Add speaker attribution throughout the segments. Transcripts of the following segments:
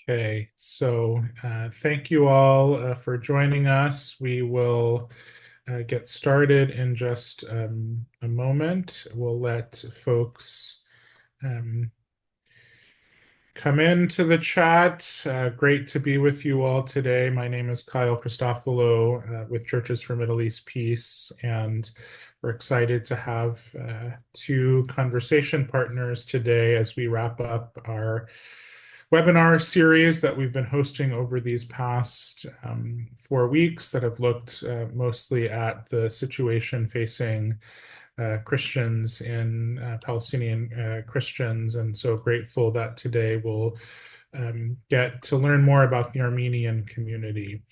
Speaker 1: Okay, so thank you all for joining us. We will get started in just a moment. We'll let folks um, come into the chat. Great to be with you all today. My name is Kyle Christopholo with Churches for Middle East Peace, and we're excited to have two conversation partners today as we wrap up our webinar series that we've been hosting over these past 4 weeks that have looked mostly at the situation facing Christians in Palestinian Christians. And so grateful that today we'll get to learn more about the Armenian community.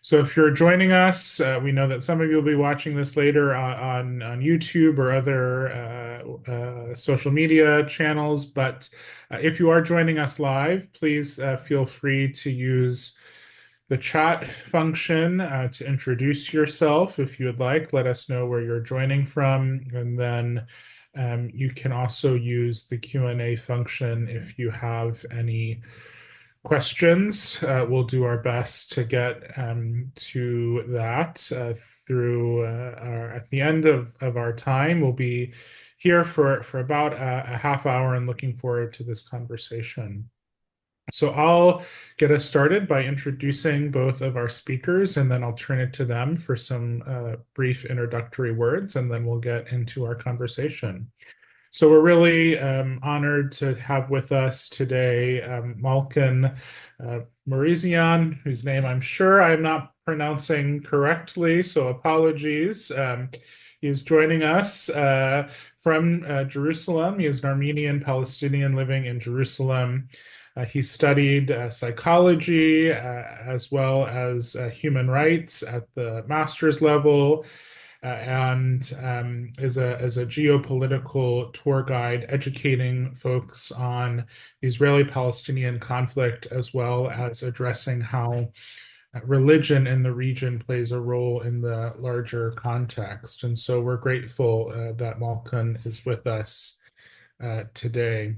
Speaker 1: So if you're joining us, we know that some of you will be watching this later on YouTube or other social media channels. But if you are joining us live, please feel free to use the chat function to introduce yourself if you would like. Let us know where you're joining from. And then you can also use the Q&A function if you have any questions. We'll do our best to get to that through at the end of our time. We'll be here for about a half hour and looking forward to this conversation. So I'll get us started by introducing both of our speakers, and then I'll turn it to them for some brief introductory words, and then we'll get into our conversation. So we're really honored to have with us today Malkon Marizian, whose name I'm sure I'm not pronouncing correctly, so apologies. He's joining us from Jerusalem. He is an Armenian Palestinian living in Jerusalem. He studied psychology as well as human rights at the master's level and is a geopolitical tour guide educating folks on the Israeli-Palestinian conflict, as well as addressing how religion in the region plays a role in the larger context. And so we're grateful that Malkon is with us today.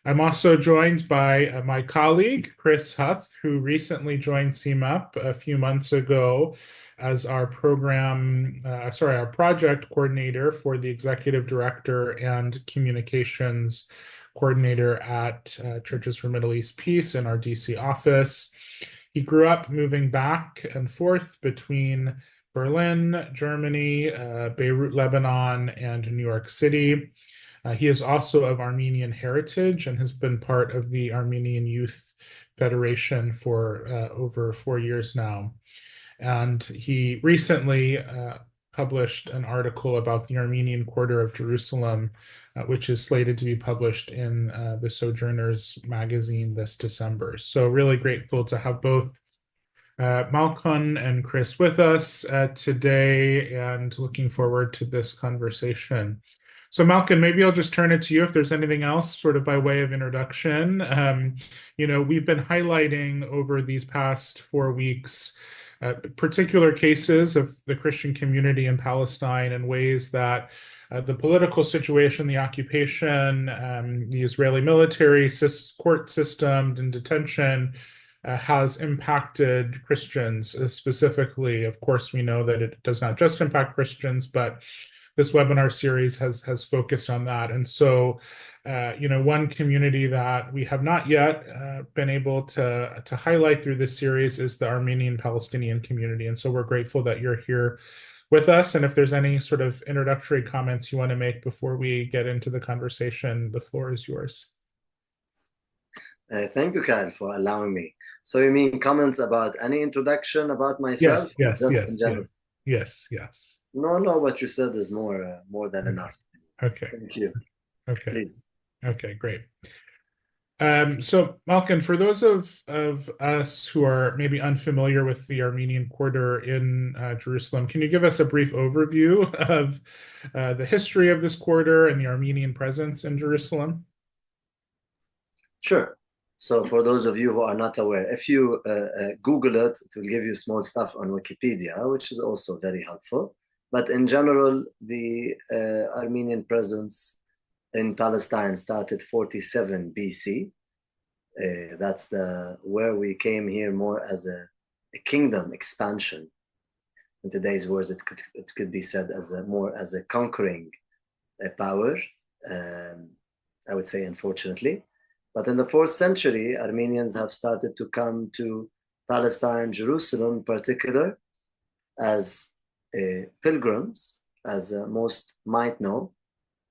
Speaker 1: I'm also joined by my colleague, Chris Huth, who recently joined CMEP a few months ago as our our project coordinator for the executive director and communications coordinator at Churches for Middle East Peace in our DC office. He grew up moving back and forth between Berlin, Germany, Beirut, Lebanon, and New York City. He is also of Armenian heritage and has been part of the Armenian Youth Federation for over 4 years now. And he recently published an article about the Armenian Quarter of Jerusalem, which is slated to be published in the Sojourners magazine this December. So really grateful to have both Malkon and Chris with us today, and looking forward to this conversation. So Malkon, maybe I'll just turn it to you if there's anything else sort of by way of introduction. We've been highlighting over these past 4 weeks particular cases of the Christian community in Palestine and ways that the political situation, the occupation, the Israeli military court system and detention has impacted Christians specifically. Of course, we know that it does not just impact Christians, but this webinar series has focused on that. And so, one community that we have not yet been able to highlight through this series is the Armenian Palestinian community. And so we're grateful that you're here with us. And if there's any sort of introductory comments you want to make before we get into the conversation, the floor is yours.
Speaker 2: Thank you, Kyle, for allowing me. So you mean comments about any introduction about myself?
Speaker 1: Yes,
Speaker 2: Just
Speaker 1: yes,
Speaker 2: in general?
Speaker 1: yes, yes.
Speaker 2: No, what you said is more than enough.
Speaker 1: Okay.
Speaker 2: Thank you.
Speaker 1: Okay.
Speaker 2: Please.
Speaker 1: Okay, great. So Malkon, for those of us who are maybe unfamiliar with the Armenian Quarter in Jerusalem, can you give us a brief overview of the history of this quarter and the Armenian presence in Jerusalem?
Speaker 2: Sure. So for those of you who are not aware, if you Google it, it will give you small stuff on Wikipedia, which is also very helpful. But in general, the Armenian presence in Palestine started 47 BC. That's where we came here more as a kingdom expansion. In today's words, it could be said as more as a conquering power. I would say, unfortunately. But in the 4th century, Armenians have started to come to Palestine, Jerusalem in particular, as pilgrims, as most might know,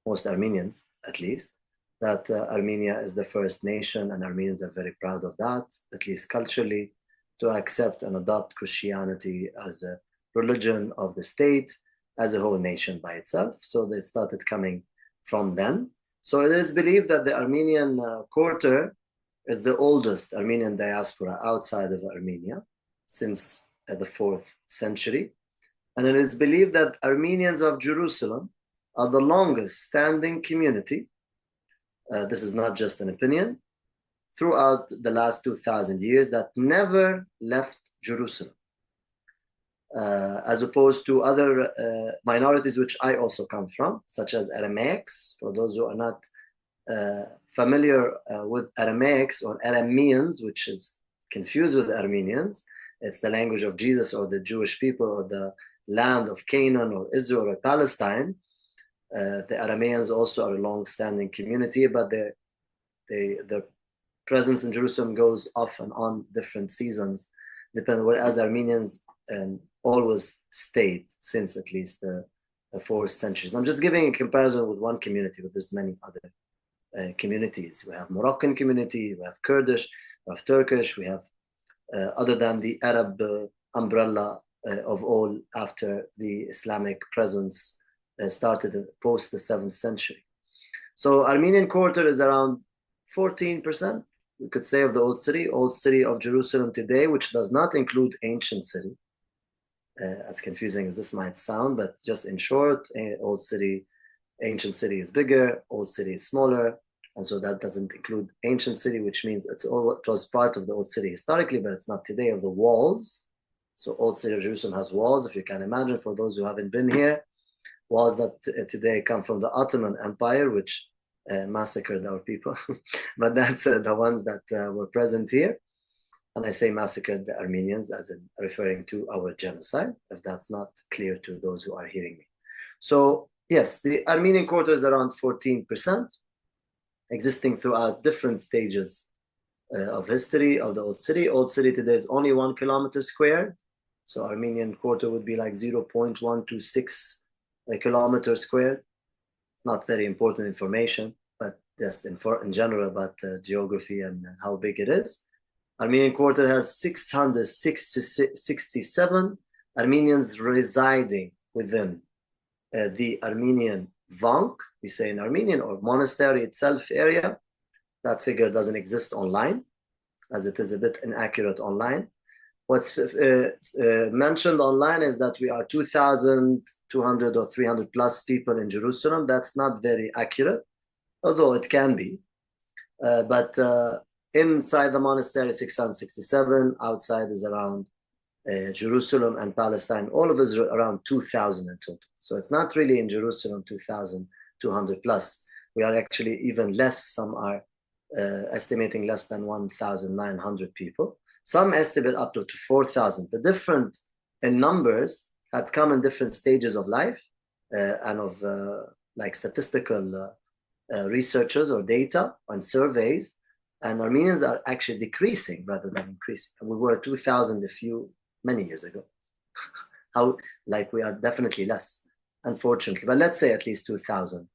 Speaker 2: most Armenians at least, that Armenia is the first nation, and Armenians are very proud of that, at least culturally, to accept and adopt Christianity as a religion of the state, as a whole nation by itself. So they started coming from then. So it is believed that the Armenian Quarter is the oldest Armenian diaspora outside of Armenia since the 4th century. And it is believed that Armenians of Jerusalem are the longest standing community. This is not just an opinion. Throughout the last 2,000 years, that never left Jerusalem. As opposed to other minorities, which I also come from, such as Aramaics. For those who are not familiar with Aramaics or Arameans, which is confused with Armenians, it's the language of Jesus or the Jewish people or the land of Canaan or Israel or Palestine. The Arameans also are a long-standing community, but their presence in Jerusalem goes off and on different seasons, depending. Whereas Armenians always stayed since at least the 4th centuries. I'm just giving a comparison with one community, but there's many other communities. We have Moroccan community, we have Kurdish, we have Turkish, we have other than the Arab umbrella of all after the Islamic presence started post the 7th century. So Armenian Quarter is around 14%, we could say, of the old city of Jerusalem today, which does not include ancient city. As confusing as this might sound, but just in short, old city, ancient city is bigger, old city is smaller, and so that doesn't include ancient city, which means it was part of the old city historically, but it's not today, of the walls. So old city of Jerusalem has walls, if you can imagine, for those who haven't been here, walls that today come from the Ottoman Empire, which massacred our people, but that's the ones that were present here. And I say massacred the Armenians as in referring to our genocide, if that's not clear to those who are hearing me. So yes, the Armenian Quarter is around 14%, existing throughout different stages of history of the old city. Old city today is only 1 kilometer squared. So Armenian Quarter would be like 0.126 kilometer squared. Not very important information, but just in general about geography and how big it is. Armenian Quarter has 667 Armenians residing within the Armenian Vank, we say in Armenian, or monastery itself area. That figure doesn't exist online, as it is a bit inaccurate online. What's mentioned online is that we are 2,200 or 300 plus people in Jerusalem. That's not very accurate, although it can be. But inside the monastery, 667. Outside is around Jerusalem and Palestine, all of Israel, around 2,000 in total. So it's not really in Jerusalem 2,200 plus. We are actually even less. Some are estimating less than 1,900 people. Some estimate up to 4,000. The different in numbers had come in different stages of life and of like statistical researchers or data and surveys. And Armenians are actually decreasing rather than increasing. And we were 2,000 many years ago. How, like, we are definitely less, unfortunately. But let's say at least 2,000.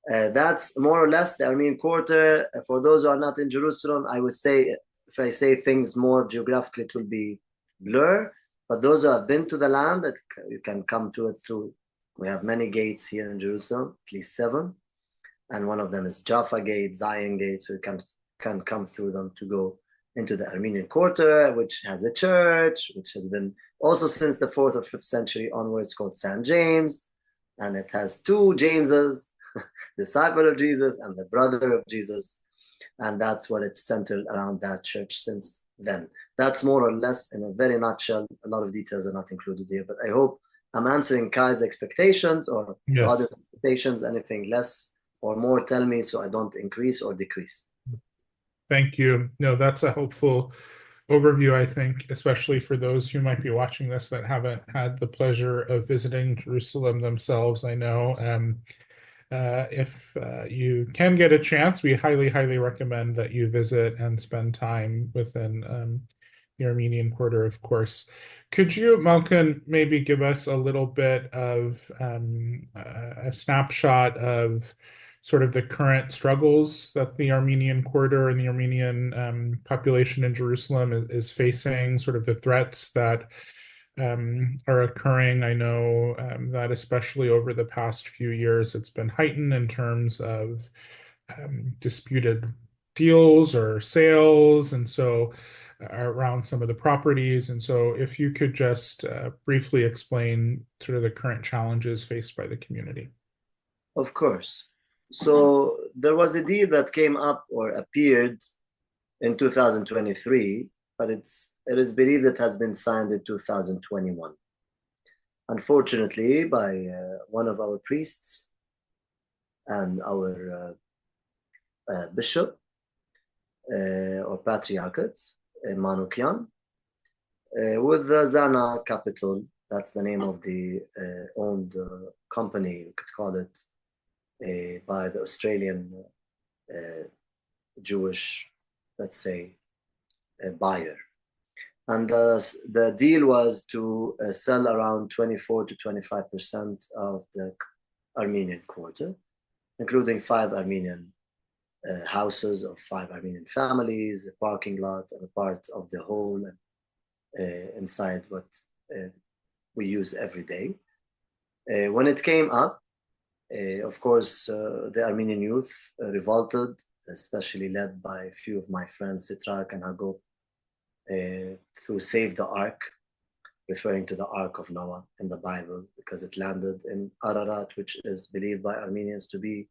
Speaker 2: That's more or less the Armenian Quarter. For those who are not in Jerusalem, I would say, if I say things more geographically, it will be blur. But those who have been to the land, you can come to it through. We have many gates here in Jerusalem, at least 7. And one of them is Jaffa Gate, Zion Gate, so you can come through them to go into the Armenian Quarter, which has a church, which has been also since the 4th or 5th century onwards called St. James. And it has 2 Jameses, disciple of Jesus and the brother of Jesus. And that's what it's centered around, that church since then. That's more or less in a very nutshell. A lot of details are not included here, but I hope I'm answering Kai's expectations or
Speaker 1: Yes.
Speaker 2: others' expectations. Anything less or more, tell me so I don't increase or decrease.
Speaker 1: Thank you. No, that's a helpful overview, I think, especially for those who might be watching this that haven't had the pleasure of visiting Jerusalem themselves. I know if you can get a chance, we highly, highly recommend that you visit and spend time within the Armenian Quarter, of course. Could you, Malkon, maybe give us a little bit of a snapshot of sort of the current struggles that the Armenian Quarter and the Armenian population in Jerusalem is facing, sort of the threats that are occurring? I know that especially over the past few years, it's been heightened in terms of disputed deals or sales, and so around some of the properties. And so if you could just briefly explain sort of the current challenges faced by the community.
Speaker 2: Of course. So there was a deal that came up or appeared in 2023, but it is believed it has been signed in 2021. Unfortunately, by one of our priests and our bishop or patriarchate, Manukyan, with the Xana Capital. That's the name of the owned company, you could call it, by the Australian Jewish, let's say, buyer. And the deal was to sell around 24 to 25% of the Armenian Quarter, including 5 Armenian houses of 5 Armenian families, a parking lot, and a part of the hall inside what we use every day. When it came up, of course, the Armenian youth revolted, especially led by a few of my friends, Sitrak and Hagop, to save the ark, referring to the Ark of Noah in the Bible, because it landed in Ararat, which is believed by Armenians to be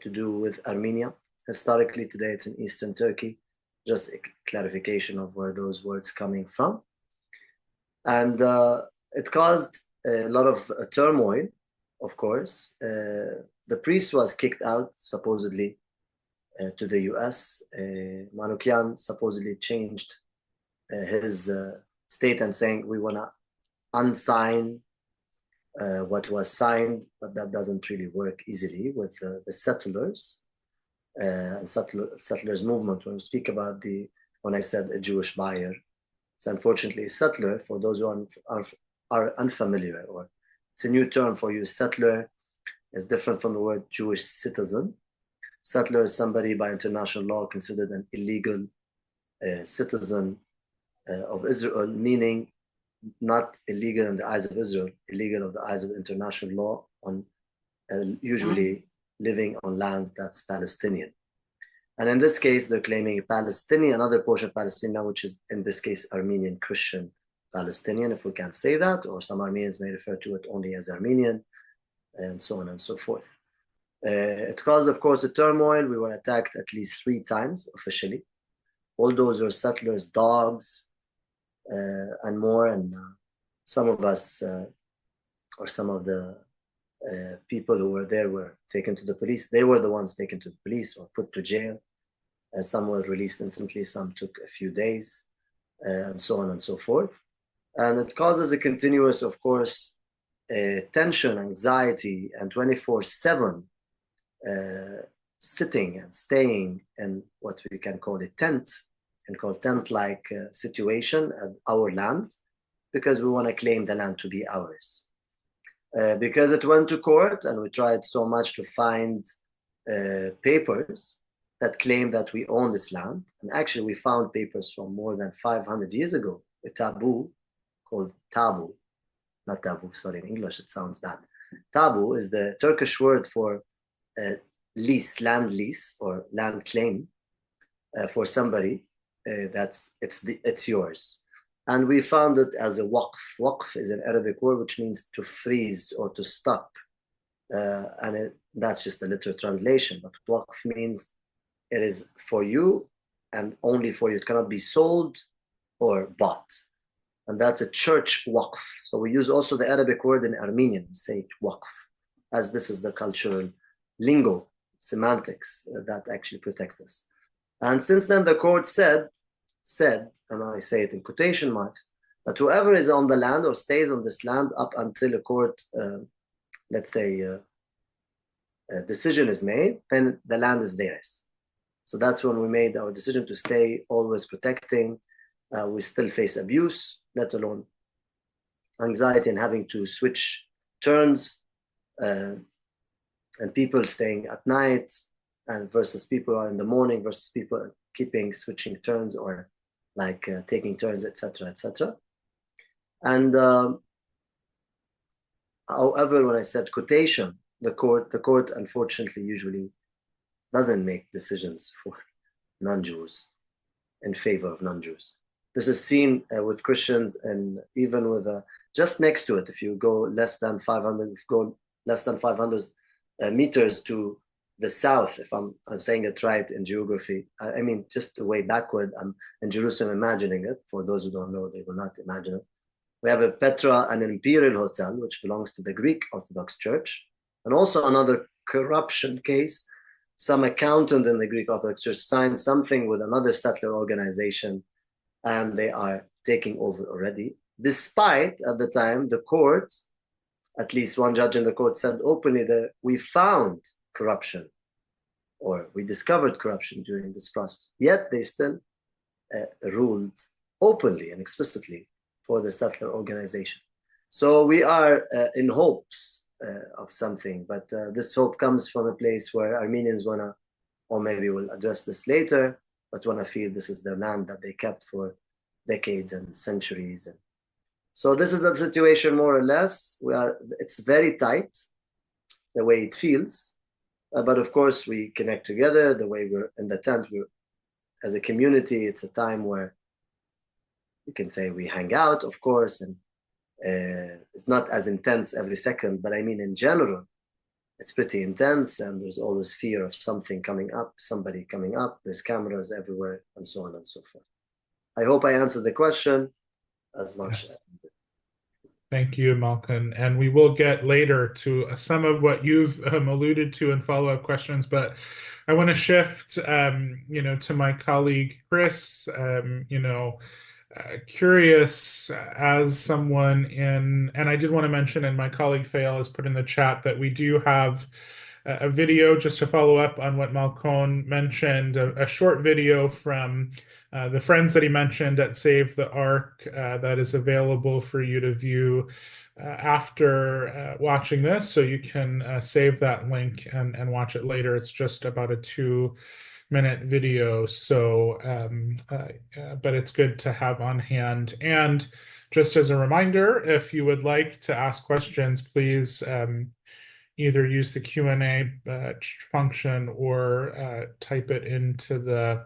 Speaker 2: to do with Armenia. Historically, today it's in Eastern Turkey. Just a clarification of where those words coming from. And it caused a lot of turmoil, of course. The priest was kicked out, supposedly, to the US. Manukyan supposedly changed his state and saying, we want to unsign what was signed, but that doesn't really work easily with the settlers and settlers movement. When we speak about when I said a Jewish buyer, it's unfortunately a settler. For those who are unfamiliar, or it's a new term for you. Settler is different from the word Jewish citizen. Settler is somebody by international law considered an illegal citizen of Israel, meaning not illegal in the eyes of Israel, illegal of the eyes of international law, on usually living on land that's Palestinian. And in this case, they're claiming a Palestinian, another portion of Palestine, which is in this case Armenian Christian Palestinian, if we can say that, or some Armenians may refer to it only as Armenian, and so on and so forth. It caused, of course, a turmoil. We were attacked at least 3 times officially. All those were settlers, dogs, and more. And some of us, or some of the people who were there, were taken to the police. They were the ones taken to the police or put to jail. Some were released instantly, some took a few days, and so on and so forth. And it causes a continuous, of course, tension, anxiety, and 24/7 sitting and staying in what we can call a tent, and call tent-like situation at our land, because we want to claim the land to be ours. Because it went to court, and we tried so much to find papers that claim that we own this land. And actually, we found papers from more than 500 years ago, a taboo called tabu. Not taboo, sorry, in English it sounds bad. Tabu is the Turkish word for lease, land lease, or land claim for somebody. It's yours. And we found it as a waqf. Waqf is an Arabic word which means to freeze or to stop. And that's just a literal translation. But waqf means it is for you and only for you. It cannot be sold or bought. And that's a church waqf. So we use also the Arabic word in Armenian, say waqf, as this is the cultural lingo, semantics that actually protects us. And since then, the court said, and I say it in quotation marks, that whoever is on the land or stays on this land up until a court, let's say, a decision is made, then the land is theirs. So that's when we made our decision to stay, always protecting. We still face abuse, let alone anxiety and having to switch turns, and people staying at night, and versus people are in the morning, versus people keeping switching turns or like taking turns, etc., etc. And however, when I said quotation, the court unfortunately usually doesn't make decisions for non-Jews in favor of non-Jews. This is seen with Christians, and even with just next to it, if you go less than 500, if you go less than 500 meters to the south, if I'm saying it right in geography, I mean just way backward. I'm in Jerusalem imagining it. For those who don't know, they will not imagine it. We have a Petra, an imperial hotel, which belongs to the Greek Orthodox Church, and also another corruption case. Some accountant in the Greek Orthodox Church signed something with another settler organization, and they are taking over already. Despite, at the time, the court, at least one judge in the court said openly that we found corruption, or we discovered corruption during this process. Yet they still ruled openly and explicitly for the settler organization. So we are in hopes of something, but this hope comes from a place where Armenians want to, or maybe we'll address this later, but want to feel this is their land that they kept for decades and centuries. And so this is the situation more or less. It's very tight, the way it feels, but of course we connect together. The way we're in the tent, as a community, it's a time where you can say we hang out, of course, and it's not as intense every second, but I mean in general, it's pretty intense, and there's always fear of something coming up, somebody coming up. There's cameras everywhere, and so on and so forth. I hope I answered the question as much as.
Speaker 1: Thank you, Malkon. And we will get later to some of what you've alluded to in follow-up questions, but I want to shift, to my colleague Chris. Curious as someone and I did want to mention, and my colleague Fail has put in the chat that we do have a video just to follow up on what Malkon mentioned, a short video from the friends that he mentioned at Save the Ark that is available for you to view after watching this. So you can save that link and watch it later. It's just about a 2-minute video. So, but it's good to have on hand. And just as a reminder, if you would like to ask questions, please either use the Q&A function or type it into the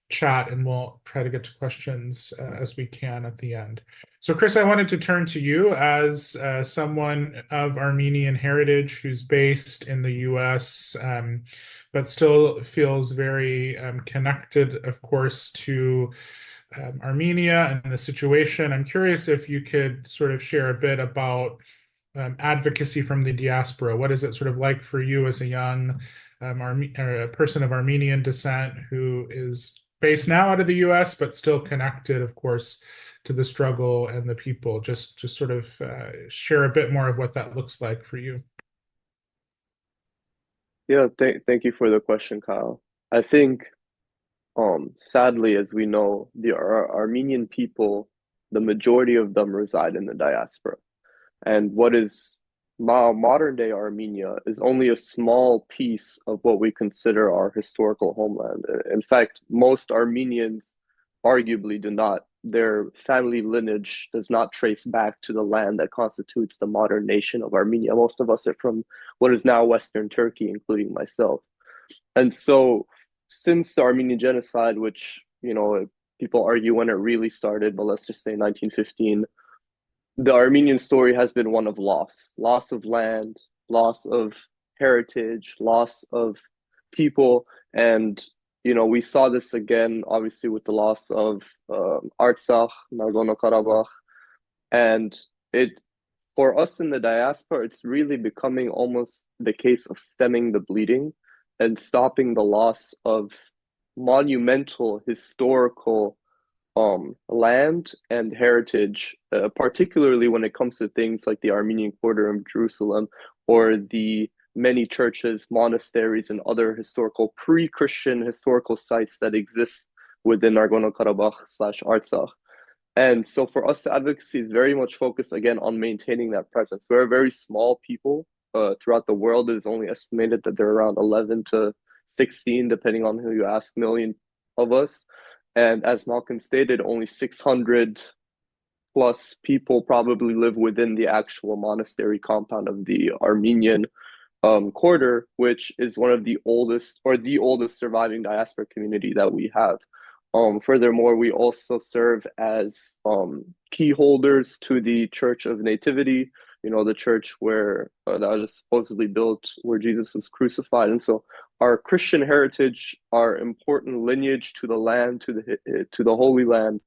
Speaker 1: chat, and we'll try to get to questions as we can at the end. So, Chris, I wanted to turn to you as someone of Armenian heritage who's based in the US, but still feels very connected, of course, to Armenia and the situation. I'm curious if you could sort of share a bit about advocacy from the diaspora. What is it sort of like for you as a young a person of Armenian descent who is based now out of the US, but still connected, of course, to the struggle and the people? Just sort of share a bit more of what that looks like for you.
Speaker 3: Yeah, thank you for the question, Kyle. I think, sadly, as we know, the Armenian people, the majority of them reside in the diaspora. And what is modern day Armenia is only a small piece of what we consider our historical homeland. In fact, most Armenians arguably do not. Their family lineage does not trace back to the land that constitutes the modern nation of Armenia. Most of us are from what is now Western Turkey, including myself. And so, since the Armenian genocide, which, people argue when it really started, but let's just say 1915, the Armenian story has been one of loss of land, loss of heritage, loss of people. And, we saw this again, obviously, with the loss of Artsakh, Nagorno-Karabakh. And for us in the diaspora, it's really becoming almost the case of stemming the bleeding and stopping the loss of monumental historical land and heritage, particularly when it comes to things like the Armenian Quarter in Jerusalem or the many churches, monasteries, and other historical pre-Christian historical sites that exist within Nagorno-Karabakh / Artsakh. And so for us, the advocacy is very much focused, again, on maintaining that presence. We're a very small people throughout the world. It is only estimated that there are around 11 to 16, depending on who you ask, million of us. And as Malkon stated, only 600 plus people probably live within the actual monastery compound of the Armenian Quarter, which is one of the oldest or the oldest surviving diaspora community that we have. Furthermore, we also serve as key holders to the Church of Nativity, you know, the church where that was supposedly built where Jesus was crucified. And so our Christian heritage, our important lineage to the land, to the Holy Land,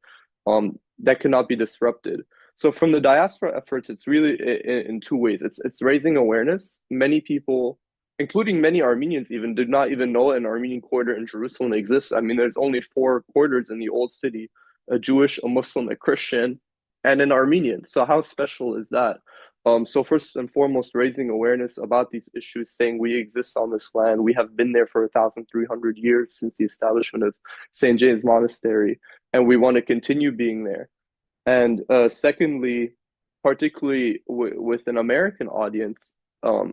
Speaker 3: that cannot be disrupted. So from the diaspora efforts, it's really in two ways. It's raising awareness. Many people, including many Armenians even, did not even know an Armenian quarter in Jerusalem exists. I mean, there's only 4 quarters in the old city, a Jewish, a Muslim, a Christian, and an Armenian. So how special is that? So first and foremost, raising awareness about these issues, saying we exist on this land. We have been there for 1,300 years since the establishment of St. James Monastery, and we want to continue being there. And secondly, particularly with an American audience,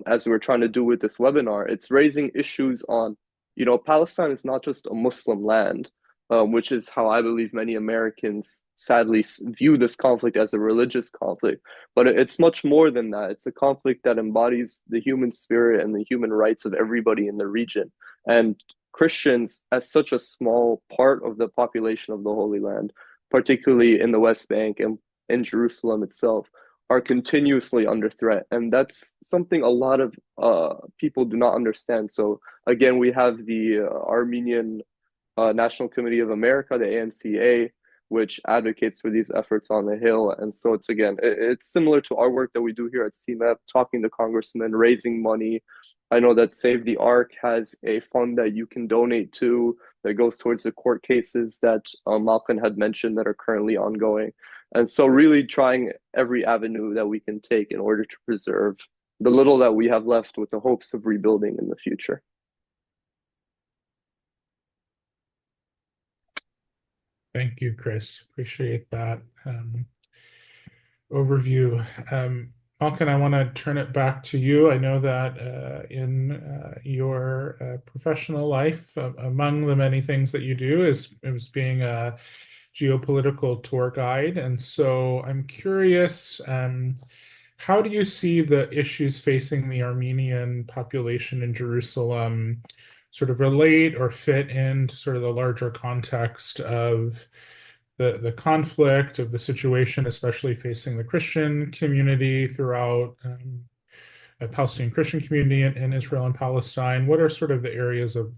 Speaker 3: as we're trying to do with this webinar, it's raising issues on, you know, Palestine is not just a Muslim land, which is how I believe many Americans sadly view this conflict as a religious conflict. But it's much more than that. It's a conflict that embodies the human spirit and the human rights of everybody in the region. And Christians, as such a small part of the population of the Holy Land, particularly in the West Bank and in Jerusalem itself, are continuously under threat. And that's something a lot of people do not understand. So again, we have the Armenian National Committee of America, the ANCA, which advocates for these efforts on the Hill. And so it's, again, it's similar to our work that we do here at CMEP, talking to congressmen, raising money. I know that Save the Ark has a fund that you can donate to that goes towards the court cases that Malkon had mentioned that are currently ongoing. And so really trying every avenue that we can take in order to preserve the little that we have left with the hopes of rebuilding in the future.
Speaker 1: Thank you, Chris. Appreciate that overview. Malkon, I want to turn it back to you. I know that in your professional life, among the many things that you do is being a geopolitical tour guide. And so I'm curious, how do you see the issues facing the Armenian population in Jerusalem sort of relate or fit into sort of the larger context of the conflict, of the situation, especially facing the Christian community throughout a Palestinian Christian community in Israel and Palestine? What are sort of the areas of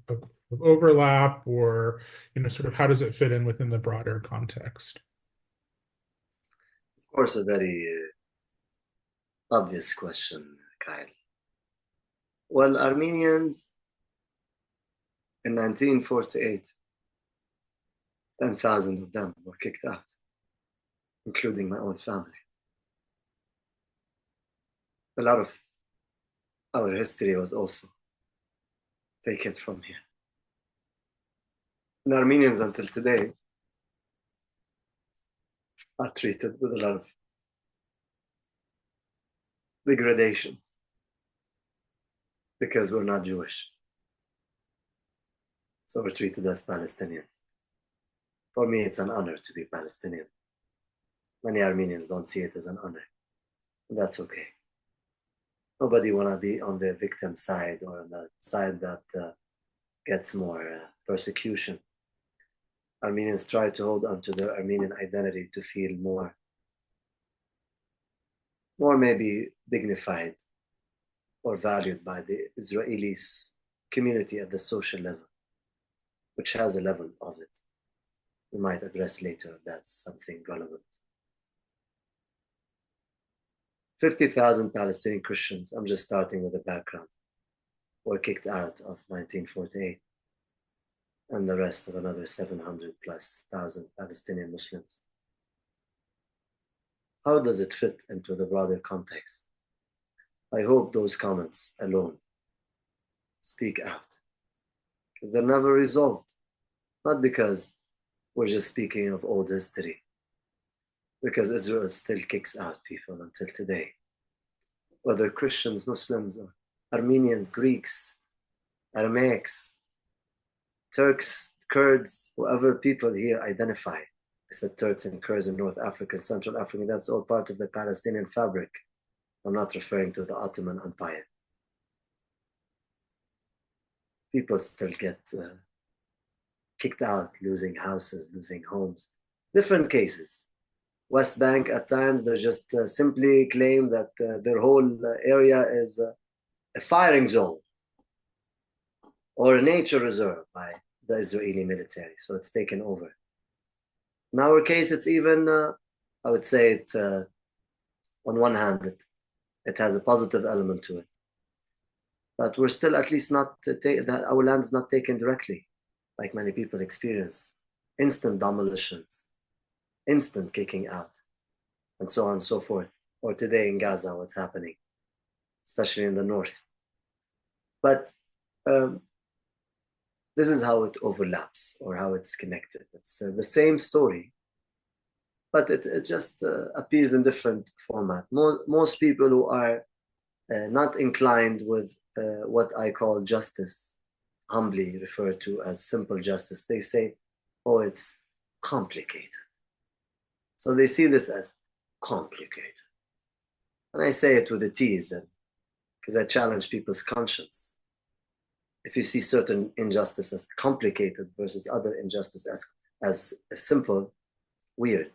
Speaker 1: overlap, or, you know, sort of how does it fit in within the broader context?
Speaker 2: Of course, a very obvious question, Kyle. Well, Armenians in 1948, 10,000 of them were kicked out, including my own family. A lot of our history was also taken from here. And Armenians until today are treated with a lot of degradation because we're not Jewish. So we're treated as Palestinians. For me, it's an honor to be Palestinian. Many Armenians don't see it as an honor. And that's okay. Nobody want to be on the victim side or on the side that gets more persecution. Armenians try to hold on to their Armenian identity to feel more maybe dignified or valued by the Israeli community at the social level, which has a level of it. We might address later if that's something relevant. 50,000 Palestinian Christians, I'm just starting with the background, were kicked out of 1948. and the rest of another 700 plus thousand Palestinian Muslims. How does it fit into the broader context? I hope those comments alone speak out, because they're never resolved. Not because we're just speaking of old history, because Israel still kicks out people until today. Whether Christians, Muslims, or Armenians, Greeks, Aramaics, Turks, Kurds, whoever people here identify. I said Turks and Kurds in North Africa, Central Africa, that's all part of the Palestinian fabric. I'm not referring to the Ottoman Empire. People still get kicked out, losing houses, losing homes. Different cases. West Bank, at times, they just simply claim that their whole area is a firing zone or a nature reserve by the Israeli military, so it's taken over. In our case, it's even, I would say, it, on one hand, it has a positive element to it. But we're still at least not, that our land is not taken directly, like many people experience. Instant demolitions, instant kicking out, and so on and so forth. Or today in Gaza, what's happening, especially in the north. But this is how it overlaps or how it's connected. It's the same story, but it just appears in different format. Most people who are not inclined with what I call justice, humbly referred to as simple justice, they say, oh, it's complicated. So they see this as complicated. And I say it with a tease, because I challenge people's conscience. If you see certain injustice as complicated versus other injustice as simple, weird.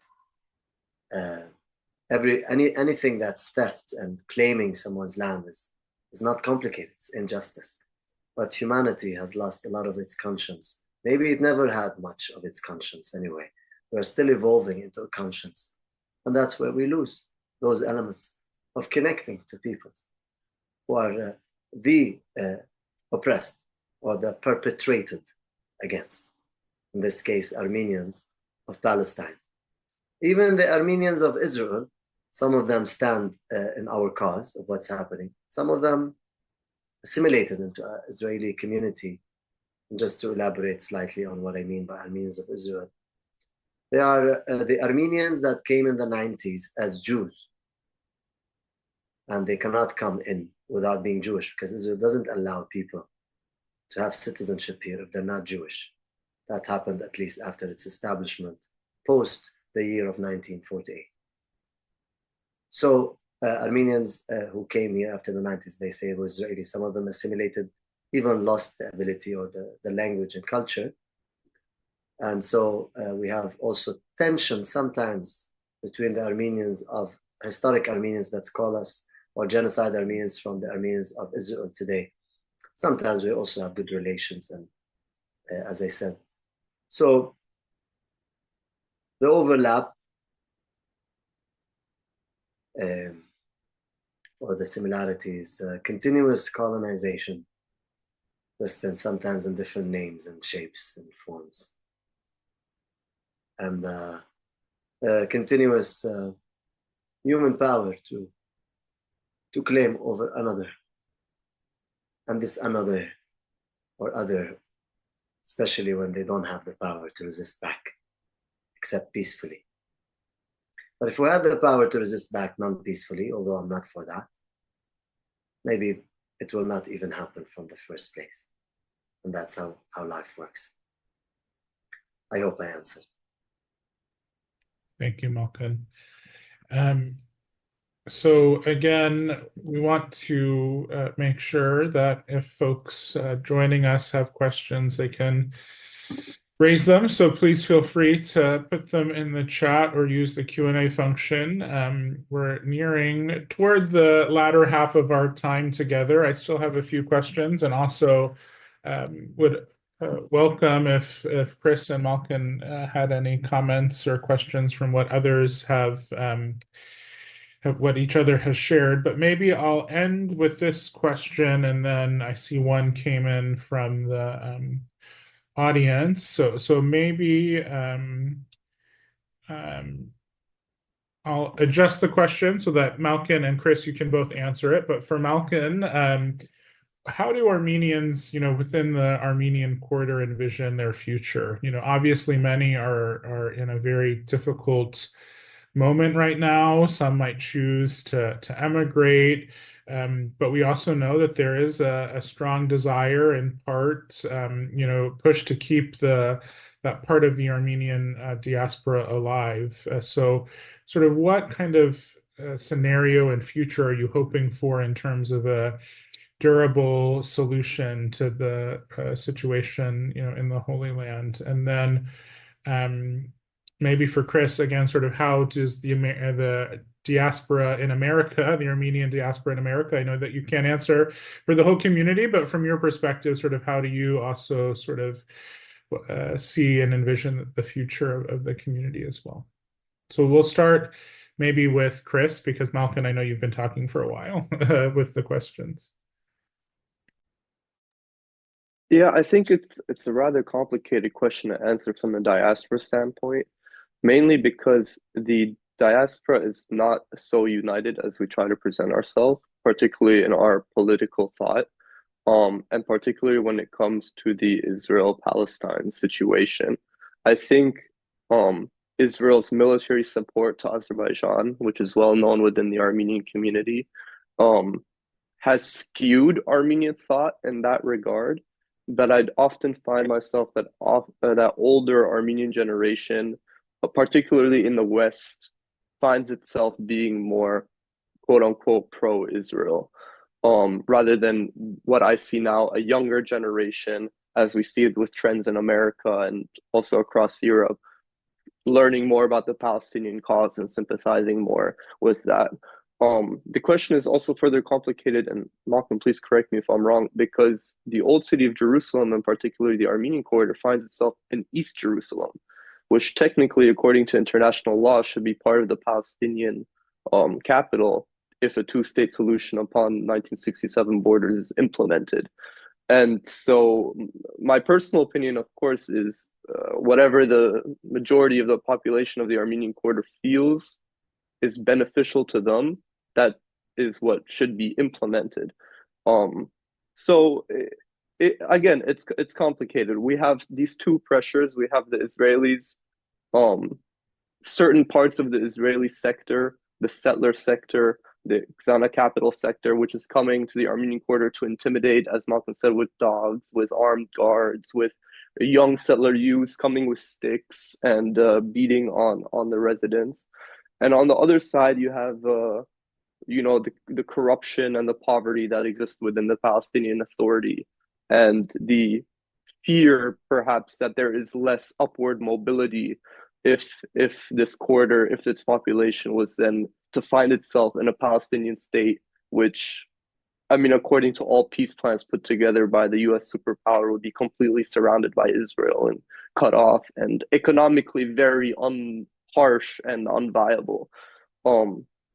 Speaker 2: Anything that's theft and claiming someone's land is not complicated, it's injustice. But humanity has lost a lot of its conscience. Maybe it never had much of its conscience anyway. We're still evolving into a conscience. And that's where we lose those elements of connecting to peoples who are the oppressed or the perpetrated against. In this case, Armenians of Palestine. Even the Armenians of Israel, some of them stand in our cause of what's happening. Some of them assimilated into the Israeli community. And just to elaborate slightly on what I mean by Armenians of Israel, they are the Armenians that came in the 90s as Jews. And they cannot come in without being Jewish, because Israel doesn't allow people to have citizenship here if they're not Jewish. That happened at least after its establishment, post the year of 1948. So Armenians who came here after the 90s, they say were Israeli. Some of them assimilated, even lost the ability or the language and culture. And so we have also tension sometimes between the Armenians of historic Armenians, let's call us, or genocide Armenians from the Armenians of Israel today. Sometimes we also have good relations, and as I said. So the overlap or the similarities, continuous colonization, just in, sometimes in different names and shapes and forms. And continuous human power to claim over another. And this another or other, especially when they don't have the power to resist back, except peacefully. But if we had the power to resist back non-peacefully, although I'm not for that, maybe it will not even happen from the first place. And that's how life works. I hope I answered.
Speaker 1: Thank you, Malkon. So again, we want to make sure that if folks joining us have questions, they can raise them. So please feel free to put them in the chat or use the Q&A function. We're nearing toward the latter half of our time together. I still have a few questions, and also would welcome if Chris and Malkon had any comments or questions from what others have what each other has shared. But maybe I'll end with this question, and then I see one came in from the audience. So maybe um, I'll adjust the question so that Malkon and Chris, you can both answer it. But for Malkon, how do Armenians, within the Armenian Quarter envision their future? Obviously many are in a very difficult moment right now. Some might choose to emigrate. But we also know that there is a strong desire in part, push to keep that part of the Armenian diaspora alive. So sort of what kind of scenario and future are you hoping for in terms of a durable solution to the situation, in the Holy Land? And then maybe for Chris, again, sort of how does the diaspora in America, the Armenian diaspora in America, I know that you can't answer for the whole community, but from your perspective, sort of how do you also sort of see and envision the future of the community as well? So we'll start maybe with Chris, because Malkon, I know you've been talking for a while with the questions.
Speaker 3: Yeah, I think it's a rather complicated question to answer from the diaspora standpoint, mainly because the diaspora is not so united as we try to present ourselves, particularly in our political thought, and particularly when it comes to the Israel-Palestine situation. I think Israel's military support to Azerbaijan, which is well known within the Armenian community, has skewed Armenian thought in that regard. But I'd often find myself that older Armenian generation, particularly in the West, finds itself being more quote unquote pro-Israel, rather than what I see now, a younger generation, as we see it with trends in America and also across Europe, learning more about the Palestinian cause and sympathizing more with that. The question is also further complicated, and Malkon, please correct me if I'm wrong, because the old city of Jerusalem, and particularly the Armenian Quarter, finds itself in East Jerusalem, which technically, according to international law, should be part of the Palestinian capital if a two-state solution upon 1967 borders is implemented. And so my personal opinion, of course, is whatever the majority of the population of the Armenian Quarter feels is beneficial to them, that is what should be implemented. So again, it's complicated. We have these two pressures. We have the Israelis, certain parts of the Israeli sector, the settler sector, the Xana Capital sector, which is coming to the Armenian Quarter to intimidate, as Malkon said, with dogs, with armed guards, with young settler youths coming with sticks and beating on the residents. And on the other side, you have the corruption and the poverty that exists within the Palestinian Authority, and the fear, perhaps, that there is less upward mobility if this quarter, if its population was then to find itself in a Palestinian state, which, I mean, according to all peace plans put together by the US superpower, would be completely surrounded by Israel and cut off and economically very harsh and unviable.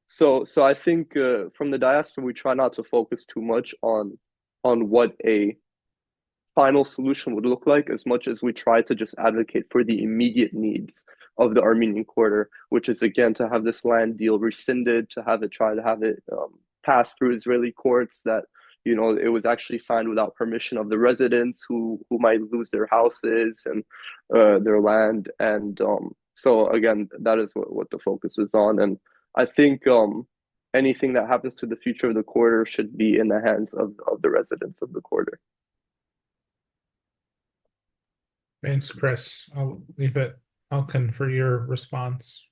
Speaker 3: So I think from the diaspora, we try not to focus too much on what a final solution would look like, as much as we try to just advocate for the immediate needs of the Armenian Quarter, which is, again, to have this land deal rescinded, to try to have it passed through Israeli courts, that it was actually signed without permission of the residents who might lose their houses and their land. And so again, that is what the focus is on. And I think anything that happens to the future of the quarter should be in the hands of the residents of the quarter.
Speaker 1: Thanks, Chris. I'll leave it, Malkon, for your response.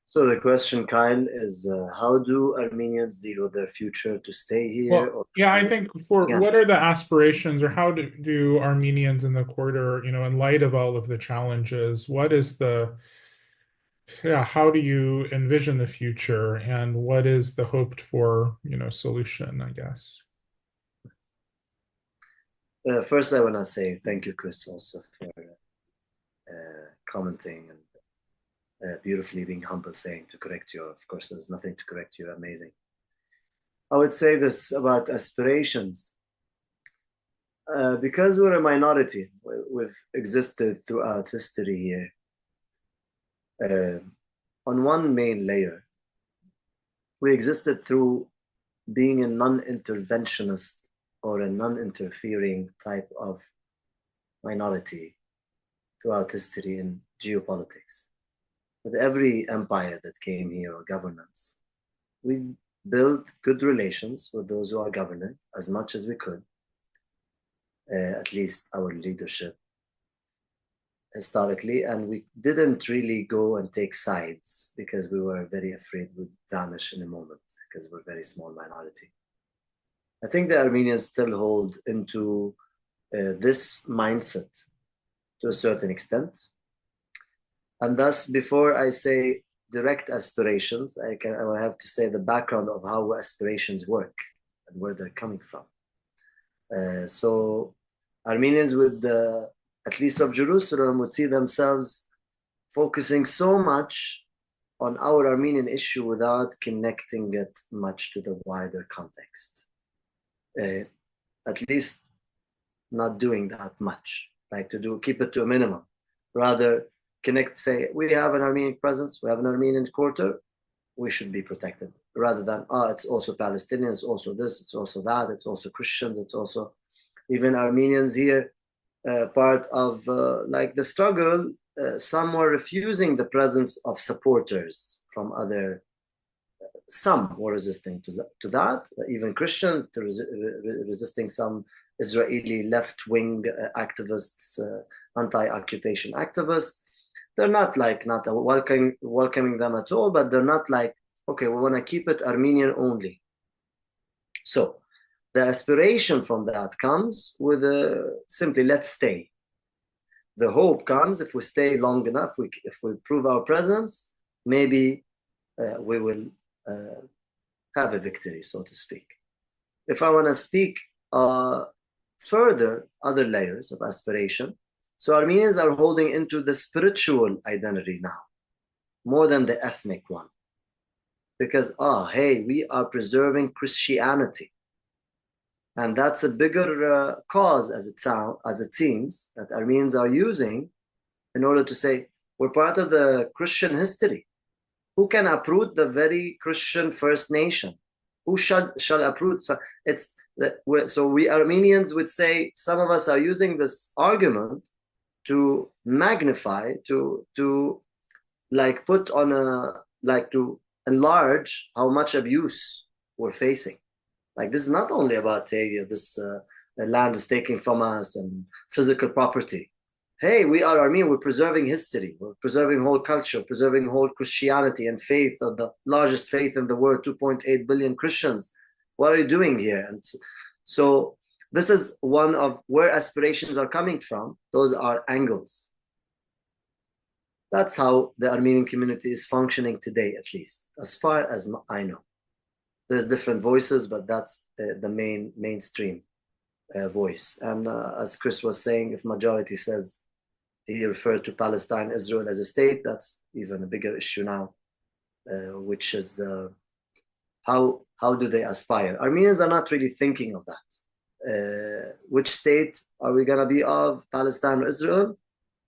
Speaker 2: So the question, Kyle, is how do Armenians deal with their future to stay here?
Speaker 1: Well, yeah, I think what are the aspirations, or how do Armenians in the quarter, in light of all of the challenges, how do you envision the future, and what is the hoped for, solution, I guess?
Speaker 2: First, I want to say thank you, Chris, also for commenting and beautifully being humble, saying to correct you. Of course, there's nothing to correct you. Amazing. I would say this about aspirations. because we're a minority, we've existed throughout history here on one main layer. We existed through being a non-interventionist or a non-interfering type of minority throughout history in geopolitics. With every empire that came here or governance, we built good relations with those who are governing as much as we could, at least our leadership historically, and we didn't really go and take sides because we were very afraid we'd vanish in a moment because we're a very small minority. I think the Armenians still hold into this mindset to a certain extent. And thus, before I say direct aspirations, I will have to say the background of how aspirations work and where they're coming from. So Armenians would, at least of Jerusalem, would see themselves focusing so much on our Armenian issue without connecting it much to the wider context. At least not doing that much, like keep it to a minimum. Rather, connect, say, we have an Armenian presence, we have an Armenian Quarter, we should be protected. Rather than, it's also Palestinians, it's also this, it's also that, it's also Christians, it's also even Armenians here, part of like the struggle. Some were refusing the presence of supporters from other, some were resisting to that, even Christians resisting some Israeli left-wing activists, anti-occupation activists. They're not welcoming them at all, but they're not like, okay, we want to keep it Armenian only. So the aspiration from that comes with simply, let's stay. The hope comes if we stay long enough, if we prove our presence, maybe we will have a victory, so to speak. If I want to speak further, other layers of aspiration, so Armenians are holding into the spiritual identity now, more than the ethnic one. Because, hey, we are preserving Christianity. And that's a bigger cause, as it seems, that Armenians are using in order to say, we're part of the Christian history. Who can uproot the very Christian First Nation? Who shall uproot? So we Armenians would say, some of us are using this argument to magnify, to like put on to enlarge how much abuse we're facing. Like, this is not only about, hey, this the land is taken from us and physical property. Hey, we are Armenian, we're preserving history, we're preserving whole culture, preserving whole Christianity and faith of the largest faith in the world, 2.8 billion Christians. What are you doing here? And so this is one of where aspirations are coming from. Those are angles. That's how the Armenian community is functioning today, at least, as far as I know. There's different voices, but that's the mainstream voice. And as Chris was saying, if majority says he referred to Palestine, Israel as a state, that's even a bigger issue now, which is how do they aspire? Armenians are not really thinking of that. Which state are we gonna be of, Palestine or Israel?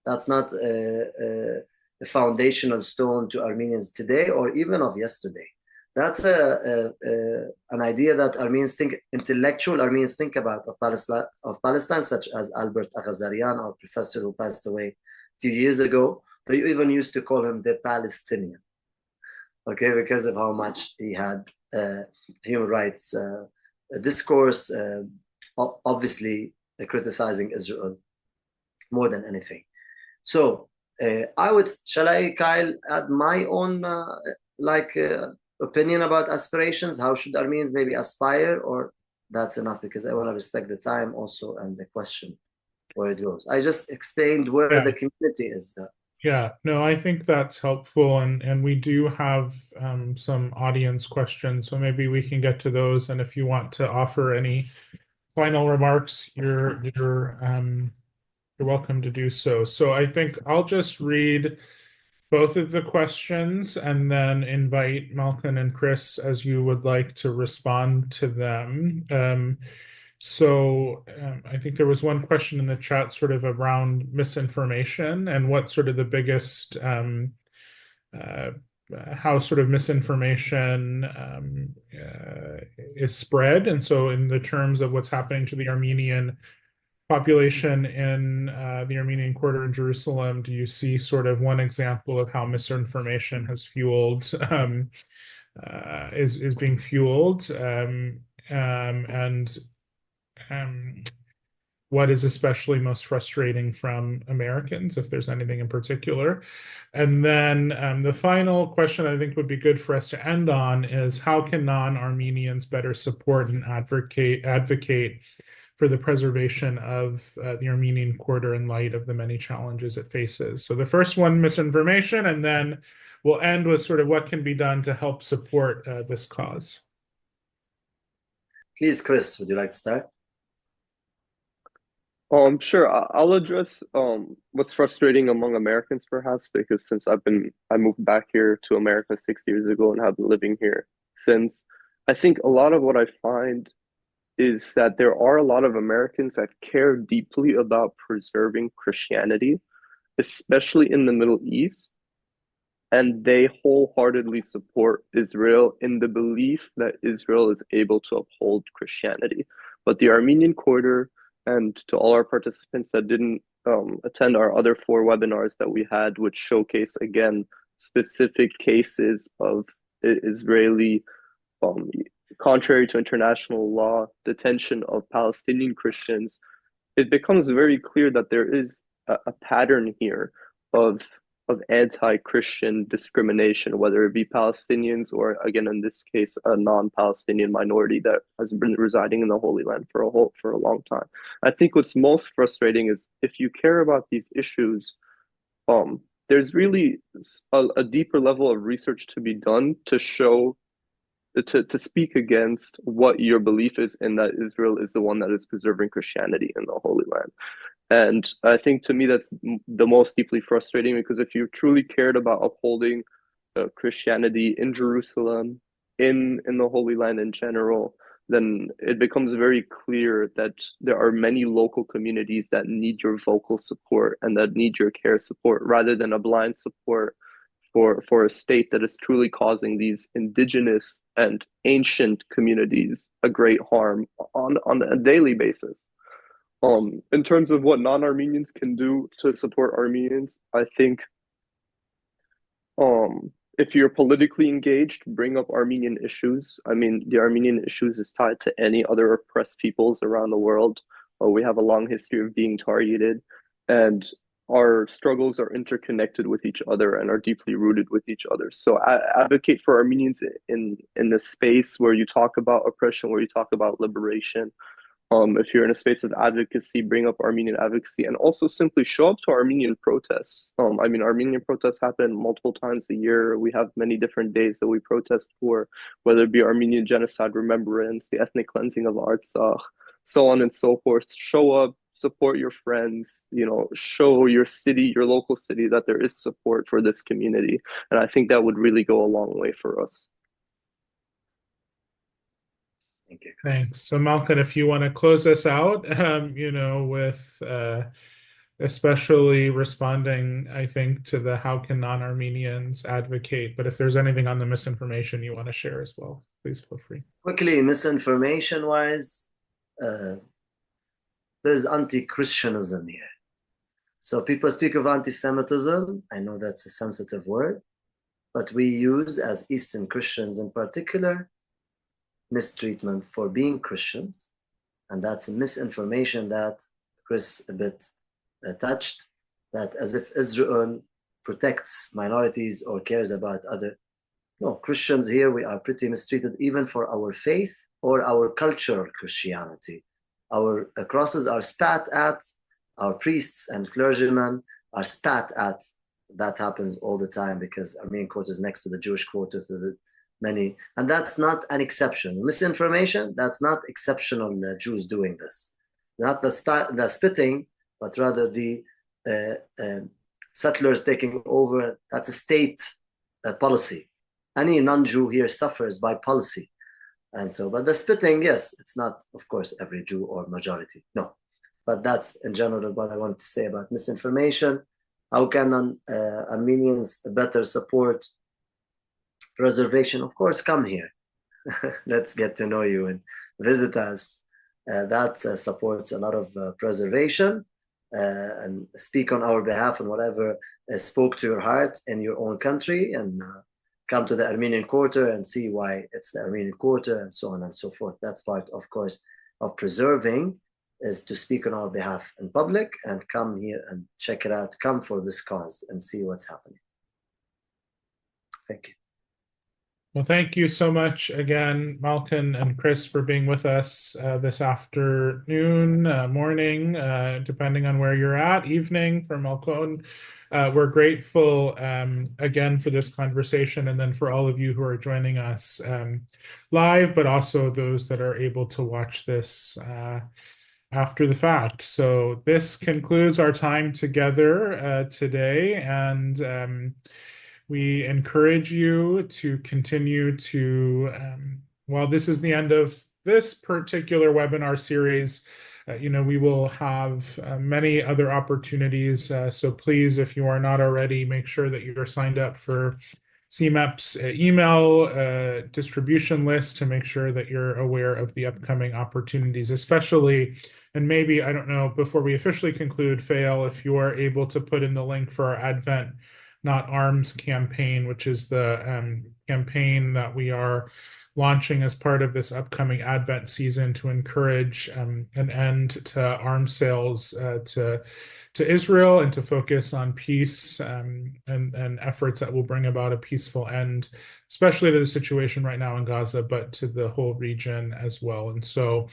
Speaker 2: That's not a foundational stone to Armenians today or even of yesterday. That's an idea that Armenians think, intellectual Armenians think about of Palestine, such as Albert Aghazarian, our professor who passed away a few years ago. They even used to call him the Palestinian, okay, because of how much he had human rights discourse, obviously criticizing Israel more than anything. So shall I, Kyle, add my own opinion about aspirations? How should Armenians maybe aspire, or that's enough? Because I want to respect the time also and the question where it goes. I just explained where the community is.
Speaker 1: Yeah, no, I think that's helpful, and we do have some audience questions, so maybe we can get to those. And if you want to offer any final remarks, you're welcome to do so. So I think I'll just read both of the questions and then invite Malkon and Chris, as you would like, to respond to them. So I think there was one question in the chat sort of around misinformation and what sort of the biggest how sort of misinformation is spread. And so in the terms of what's happening to the Armenian population in the Armenian Quarter in Jerusalem, do you see sort of one example of how misinformation has fueled is being fueled, and what is especially most frustrating from Americans, if there's anything in particular? And then the final question I think would be good for us to end on is how can non-Armenians better support and advocate for the preservation of the Armenian Quarter in light of the many challenges it faces? So the first one, misinformation, and then we'll end with sort of what can be done to help support this cause.
Speaker 2: Please, Chris, would you like to start?
Speaker 3: Sure. I'll address what's frustrating among Americans, perhaps, because since I moved back here to America 6 years ago and have been living here since. I think a lot of what I find is that there are a lot of Americans that care deeply about preserving Christianity, especially in the Middle East, and they wholeheartedly support Israel in the belief that Israel is able to uphold Christianity. But the Armenian Quarter, and to all our participants that didn't attend our other 4 webinars that we had, which showcase, again, specific cases of Israeli, contrary to international law, detention of Palestinian Christians, it becomes very clear that there is a pattern here of anti-Christian discrimination, whether it be Palestinians or, again, in this case, a non-Palestinian minority that has been residing in the Holy Land for a long time. I think what's most frustrating is if you care about these issues, there's really a deeper level of research to be done to show, to speak against what your belief is, in that Israel is the one that is preserving Christianity in the Holy Land. And I think, to me, that's the most deeply frustrating, because if you truly cared about upholding Christianity in Jerusalem, in the Holy Land in general, then it becomes very clear that there are many local communities that need your vocal support and that need your care support, rather than a blind support for a state that is truly causing these indigenous and ancient communities a great harm on a daily basis. In terms of what non-Armenians can do to support Armenians, I think if you're politically engaged, bring up Armenian issues. I mean, the Armenian issues is tied to any other oppressed peoples around the world. We have a long history of being targeted, and our struggles are interconnected with each other and are deeply rooted with each other. So advocate for Armenians in the space where you talk about oppression, where you talk about liberation. If you're in a space of advocacy, bring up Armenian advocacy, and also simply show up to Armenian protests. I mean, Armenian protests happen multiple times a year. We have many different days that we protest for, whether it be Armenian genocide remembrance, the ethnic cleansing of Artsakh, so on and so forth. Show up, support your friends, show your city, your local city, that there is support for this community. And I think that would really go a long way for us.
Speaker 2: Thank you.
Speaker 1: Thanks. So Malkon, if you want to close us out, with especially responding, I think, to the how can non-Armenians advocate, but if there's anything on the misinformation you want to share as well, please feel free.
Speaker 2: Quickly, misinformation-wise, there's anti-Christianism here. So people speak of anti-Semitism. I know that's a sensitive word, but we use, as Eastern Christians in particular, mistreatment for being Christians, and that's a misinformation that Chris a bit touched, that as if Israel protects minorities or cares about other. No, Christians here, we are pretty mistreated even for our faith or our cultural Christianity. Our crosses are spat at, our priests and clergymen are spat at. That happens all the time because Armenian Quarter is next to the Jewish quarter, to the many, and that's not an exception. Misinformation, that's not exceptional Jews doing this. Not the spitting, but rather the settlers taking over. That's a state policy. Any non-Jew here suffers by policy. And so, but the spitting, yes, it's not, of course, every Jew or majority, no. But that's in general what I want to say about misinformation. How can Armenians better support preservation? Of course, come here. Let's get to know you and visit us. That supports a lot of preservation and speak on our behalf and whatever spoke to your heart in your own country, and come to the Armenian Quarter and see why it's the Armenian Quarter and so on and so forth. That's part, of course, of preserving, is to speak on our behalf in public and come here and check it out. Come for this cause and see what's happening. Thank you.
Speaker 1: Well, thank you so much again, Malkon and Chris, for being with us this afternoon, morning, depending on where you're at, evening for Malkon. We're grateful again for this conversation, and then for all of you who are joining us live, but also those that are able to watch this after the fact. So this concludes our time together today, and we encourage you to continue to, while this is the end of this particular webinar series, we will have many other opportunities. So please, if you are not already, make sure that you're signed up for CMEP's email distribution list to make sure that you're aware of the upcoming opportunities, especially, and maybe, I don't know, before we officially conclude, Fael, if you are able to put in the link for our Advent Not Arms campaign, which is the campaign that we are launching as part of this upcoming Advent season to encourage an end to arms sales to Israel, and to focus on peace and efforts that will bring about a peaceful end, especially to the situation right now in Gaza, but to the whole region as well. And so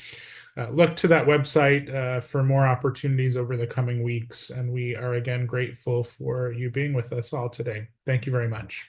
Speaker 1: look to that website for more opportunities over the coming weeks. And we are again grateful for you being with us all today. Thank you very much.